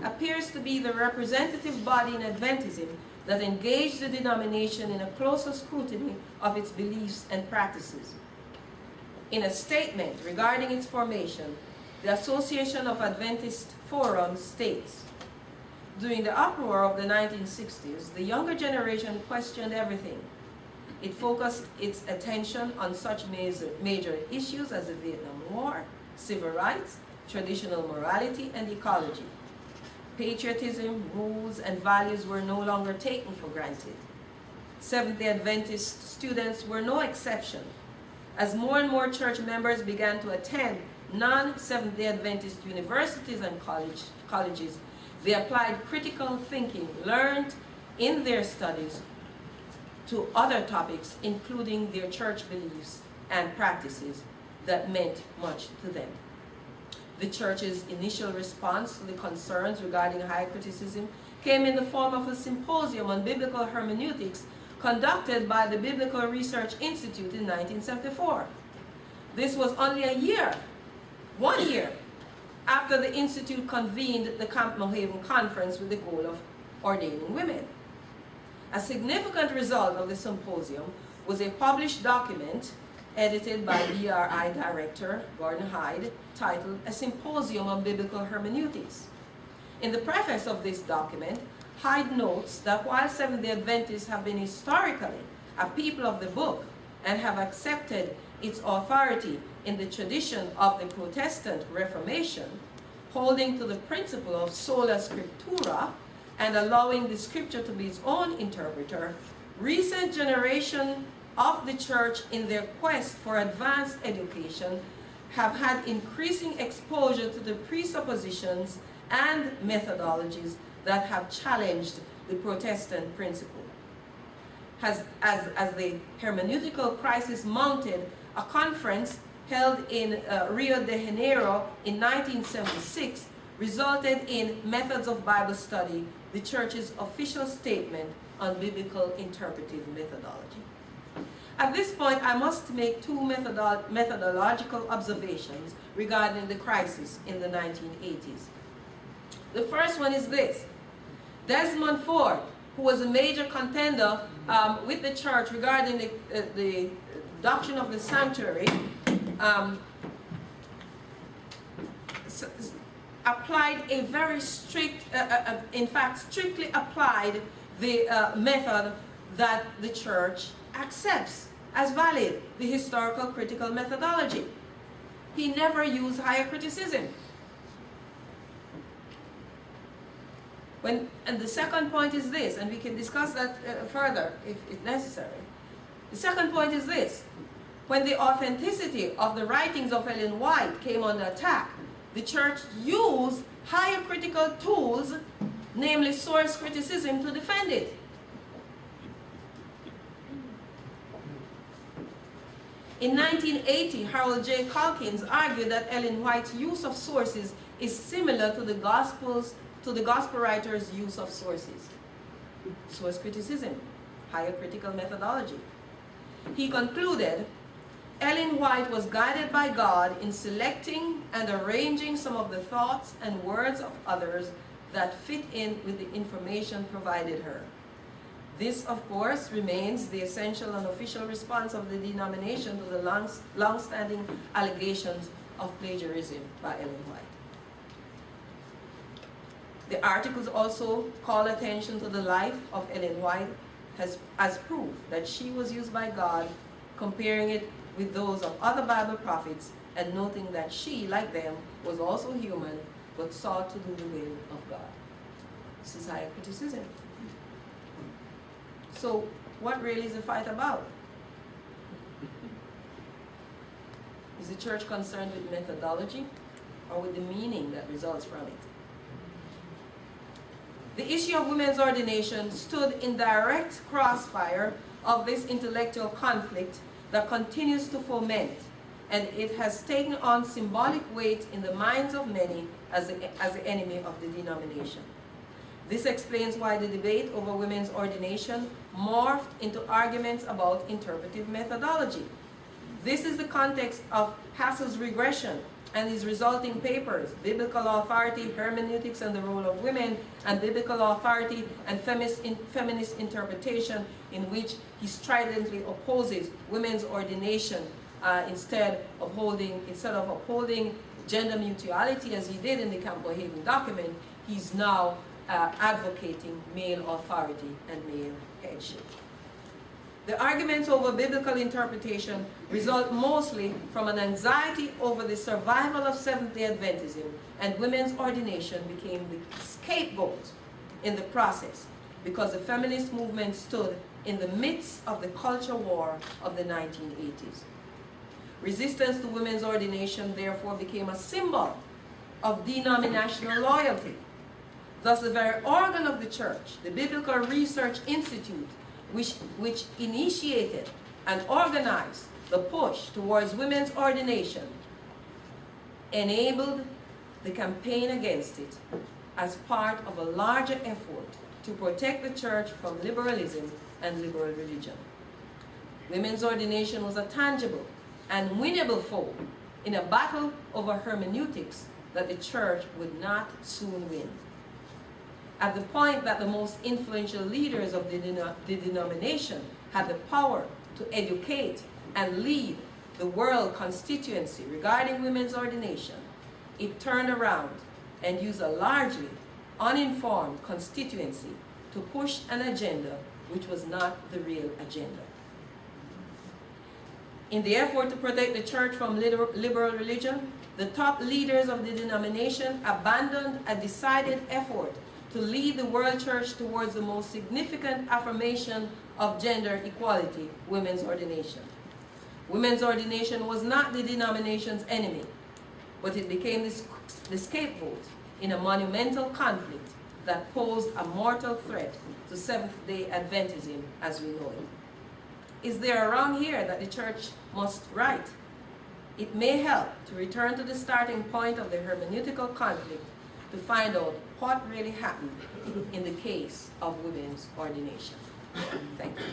appears to be the representative body in Adventism that engaged the denomination in a closer scrutiny of its beliefs and practices. In a statement regarding its formation, the Association of Adventist Forums states, "During the uproar of the 1960s, the younger generation questioned everything. It focused its attention on such major issues as the Vietnam War, civil rights, traditional morality, and ecology. Patriotism, rules, and values were no longer taken for granted. Seventh-day Adventist students were no exception. As more and more church members began to attend non-Seventh-day Adventist universities and colleges, they applied critical thinking learned in their studies to other topics, including their church beliefs and practices that meant much to them. The church's initial response to the concerns regarding higher criticism came in the form of a symposium on biblical hermeneutics conducted by the Biblical Research Institute in 1974. This was only one year, after the Institute convened the Camp Mohaven Conference with the goal of ordaining women. A significant result of the symposium was a published document edited by BRI Director Gordon Hyde, titled A Symposium on Biblical Hermeneutics. In the preface of this document, Hyde notes that while Seventh-day Adventists have been historically a people of the book and have accepted its authority in the tradition of the Protestant Reformation, holding to the principle of sola scriptura and allowing the scripture to be its own interpreter, recent generation of the church in their quest for advanced education have had increasing exposure to the presuppositions and methodologies that have challenged the Protestant principle. As the hermeneutical crisis mounted, a conference held in Rio de Janeiro in 1976 resulted in Methods of Bible Study, the church's official statement on biblical interpretive methodology. At this point, I must make two methodological observations regarding the crisis in the 1980s. The first one is this. Desmond Ford, who was a major contender with the church regarding the doctrine of the sanctuary, applied a very strict, in fact, strictly applied the method that the church accepts as valid, the historical critical methodology. He never used higher criticism. And the second point is this, and we can discuss that further if necessary. The second point is this. When the authenticity of the writings of Ellen White came under attack, the church used higher critical tools, namely source criticism, to defend it. In 1980, Harold J. Calkins argued that Ellen White's use of sources is similar to the gospel writer's use of sources. Source criticism, higher critical methodology. He concluded, Ellen White was guided by God in selecting and arranging some of the thoughts and words of others that fit in with the information provided her. This, of course, remains the essential and official response of the denomination to the long-standing allegations of plagiarism by Ellen White. The articles also call attention to the life of Ellen White as proof that she was used by God, comparing it with those of other Bible prophets and noting that she, like them, was also human but sought to do the will of God. This is higher criticism. So, what really is the fight about? Is the church concerned with methodology or with the meaning that results from it? The issue of women's ordination stood in direct crossfire of this intellectual conflict that continues to foment, and it has taken on symbolic weight in the minds of many as the enemy of the denomination. This explains why the debate over women's ordination morphed into arguments about interpretive methodology. This is the context of Hassel's regression and his resulting papers, Biblical Authority, Hermeneutics and the Role of Women, and Biblical Authority and Feminist Interpretation, in which he stridently opposes women's ordination instead of upholding gender mutuality as he did in the Camp Haven document. He's now advocating male authority and male headship. The arguments over biblical interpretation result mostly from an anxiety over the survival of Seventh-day Adventism, and women's ordination became the scapegoat in the process because the feminist movement stood in the midst of the culture war of the 1980s. Resistance to women's ordination therefore became a symbol of denominational loyalty. Thus, the very organ of the church, the Biblical Research Institute, which initiated and organized the push towards women's ordination, enabled the campaign against it as part of a larger effort to protect the church from liberalism and liberal religion. Women's ordination was a tangible and winnable foe in a battle over hermeneutics that the church would not soon win. At the point that the most influential leaders of the denomination had the power to educate and lead the world constituency regarding women's ordination, it turned around and used a largely uninformed constituency to push an agenda which was not the real agenda. In the effort to protect the church from liberal religion, the top leaders of the denomination abandoned a decided effort to lead the world church towards the most significant affirmation of gender equality, women's ordination. Women's ordination was not the denomination's enemy, but it became the scapegoat in a monumental conflict that posed a mortal threat to Seventh-day Adventism as we know it. Is there a wrong here that the church must right? It may help to return to the starting point of the hermeneutical conflict to find out what really happened in the case of women's ordination. Thank you.